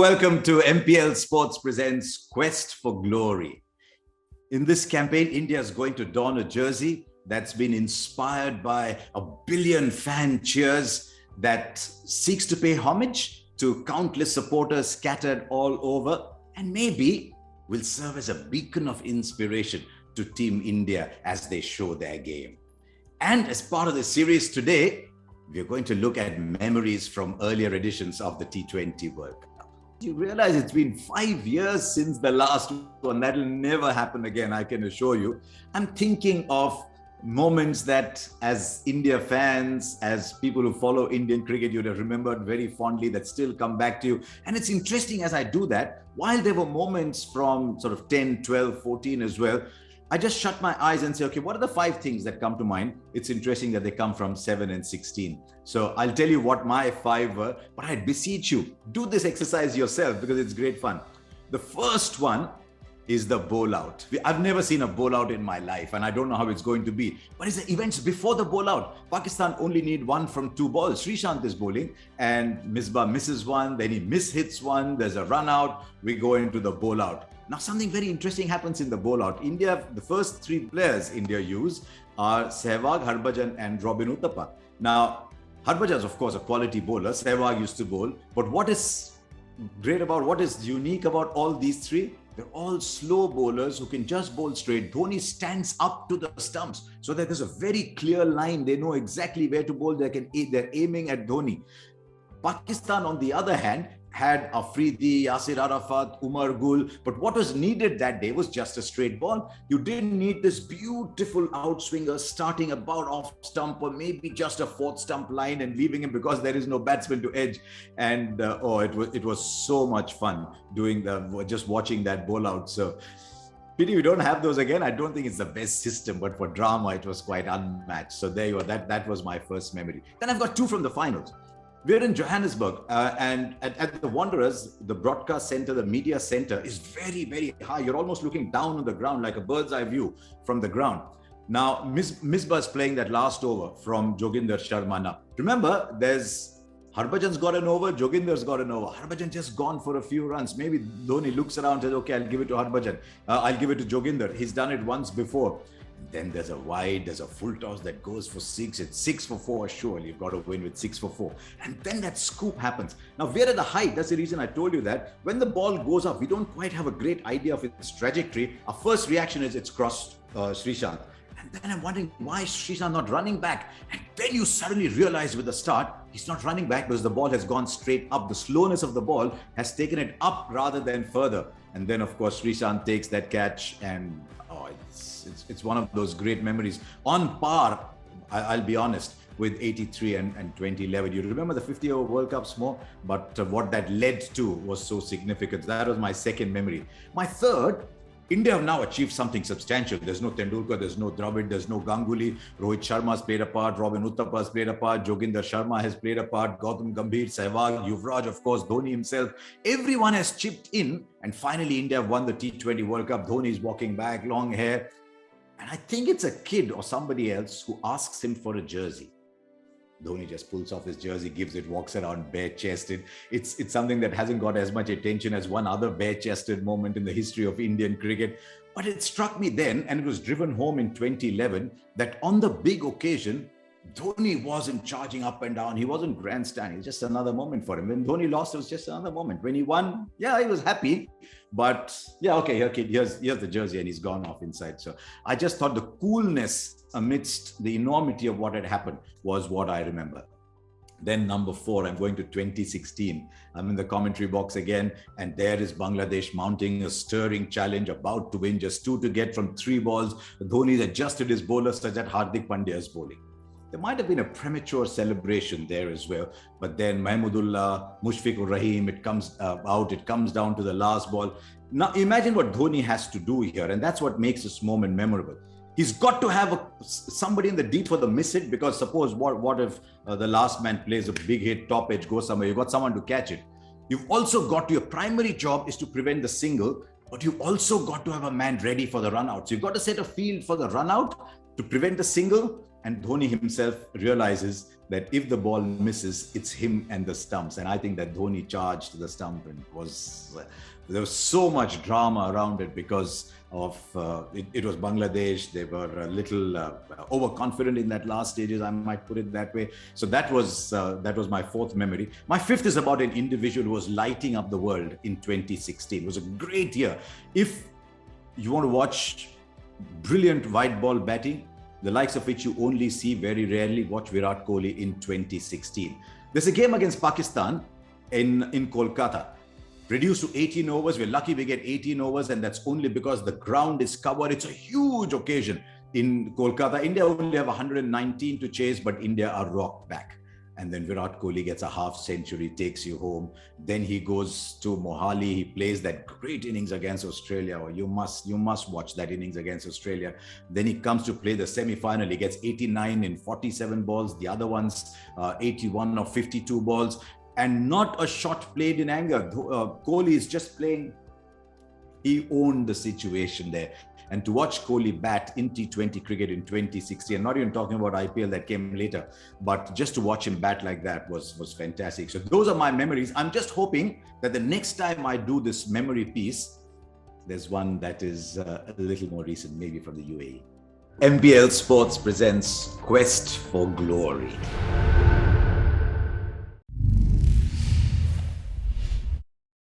welcome to MPL Sports presents Quest for Glory. In this campaign, India is going to don a jersey that's been inspired by a billion fan cheers that seeks to pay homage to countless supporters scattered all over, and maybe will serve as a beacon of inspiration to Team India as they show their game. And as part of the series today, we're going to look at memories from earlier editions of the T20 World Cup. You realize it's been 5 years since the last one. That'll never happen again, I can assure you. I'm thinking of moments that as India fans, as people who follow Indian cricket, you'd have remembered very fondly that still come back to you. And it's interesting as I do that, while there were moments from sort of 10, 12, 14 as well, I just shut my eyes and say, okay, what are the 5 things that come to mind? It's interesting that they come from 7 and 16. So I'll tell you what my 5 were, but I beseech you, do this exercise yourself because it's great fun. The first one is the bowl out. I've never seen a bowl out in my life, and I don't know how it's going to be, but it's the events before the bowl out. Pakistan only need 1 from 2 balls. Srishant is bowling and Misbah misses 1, then he mishits 1, there's a run out, we go into the bowl out. Now, something very interesting happens in the bowl out. India, the first 3 players India use are Sehwag, Harbhajan and Robin Uthappa. Now, Harbhajan is of course a quality bowler. Sehwag used to bowl, but what is great about, what is unique about all these 3? They're all slow bowlers who can just bowl straight. Dhoni stands up to the stumps so that there's a very clear line. They know exactly where to bowl. They're aiming at Dhoni. Pakistan, on the other hand, had Afridi, Yasir Arafat, Umar Gul, but what was needed that day was just a straight ball. You didn't need this beautiful outswinger starting about off stump or maybe just a 4th stump line and leaving him because there is no batsman to edge. And it was so much fun doing just watching that bowl out. So pity we don't have those again. I don't think it's the best system, but for drama, it was quite unmatched. So there you are. That was my first memory. Then I've got 2 from the finals. We're in Johannesburg and at the Wanderers, the broadcast center, the media center is very, very high. You're almost looking down on the ground like a bird's eye view from the ground. Now, Misbah is playing that last over from Joginder Sharma. Now, remember, there's Harbhajan's got an over, Joginder's got an over. Harbhajan just gone for a few runs. Maybe Dhoni looks around and says, okay, I'll give it to Harbhajan. I'll give it to Joginder. He's done it once before. Then there's a wide, there's a full toss that goes for 6. It's 6 for 4, surely. You've got to win with 6 for 4. And then that scoop happens. Now, we're at the height. That's the reason I told you that. When the ball goes up, we don't quite have a great idea of its trajectory. Our first reaction is it's crossed Srishant. And then I'm wondering, why is Srishant not running back? And then you suddenly realize with the start, he's not running back because the ball has gone straight up. The slowness of the ball has taken it up rather than further. And then, of course, Srishant takes that catch and it's one of those great memories. On par, I'll be honest, with 83 and 2011. You remember the 50-over World Cups more, but what that led to was so significant. That was my second memory. My third, India have now achieved something substantial. There's no Tendulkar, there's no Dravid, there's no Ganguly. Rohit Sharma has played a part, Robin Uthappa has played a part, Joginder Sharma has played a part, Gautam Gambhir, Sehwag, Yuvraj, of course, Dhoni himself. Everyone has chipped in, and finally India have won the T20 World Cup. Dhoni is walking back, long hair. And I think it's a kid or somebody else who asks him for a jersey. Dhoni just pulls off his jersey, gives it, walks around bare-chested. It's something that hasn't got as much attention as one other bare-chested moment in the history of Indian cricket. But it struck me then, and it was driven home in 2011, that on the big occasion, Dhoni wasn't charging up and down. He wasn't grandstanding. It was just another moment for him. When Dhoni lost, it was just another moment. When he won, yeah, he was happy. But yeah, okay, here, kid, here's the jersey, and he's gone off inside. So I just thought the coolness amidst the enormity of what had happened was what I remember. Then number 4, I'm going to 2016. I'm in the commentary box again, and there is Bangladesh mounting a stirring challenge, about to win, just 2 to get from 3 balls. Dhoni's adjusted his bowlers such that Hardik Pandya is bowling. There might have been a premature celebration there as well, but then Mahmudullah, Mushfiqur Rahim, it comes out, it comes down to the last ball. Now imagine what Dhoni has to do here, and that's what makes this moment memorable. He's got to have somebody in the deep for the miss hit, because suppose what if the last man plays a big hit, top edge, goes somewhere, you've got someone to catch it. You've also got your primary job is to prevent the single, but you've also got to have a man ready for the run out. So you've got to set a field for the run out to prevent the single, and Dhoni himself realizes that if the ball misses, it's him and the stumps. And I think that Dhoni charged the stump, and there was so much drama around it because of it was Bangladesh. They were a little overconfident in that last stages, I might put it that way. So that was my fourth memory. My fifth is about an individual who was lighting up the world in 2016. It was a great year. If you want to watch brilliant white ball batting, the likes of which you only see very rarely, watch Virat Kohli in 2016. There's a game against Pakistan in Kolkata. Reduced to 18 overs. We're lucky we get 18 overs, and that's only because the ground is covered. It's a huge occasion in Kolkata. India only have 119 to chase, but India are rocked back. And then Virat Kohli gets a half century, takes you home. Then he goes to Mohali. He plays that great innings against Australia. Or you must watch that innings against Australia. Then he comes to play the semi-final. He gets 89 in 47 balls. The other ones, 81 or 52 balls. And not a shot played in anger. Kohli is just playing. He owned the situation there. And to watch Kohli bat in T20 cricket in 2016, I'm not even talking about IPL that came later, but just to watch him bat like that was fantastic. So those are my memories. I'm just hoping that the next time I do this memory piece, there's one that is a little more recent, maybe from the UAE. MPL Sports presents Quest for Glory.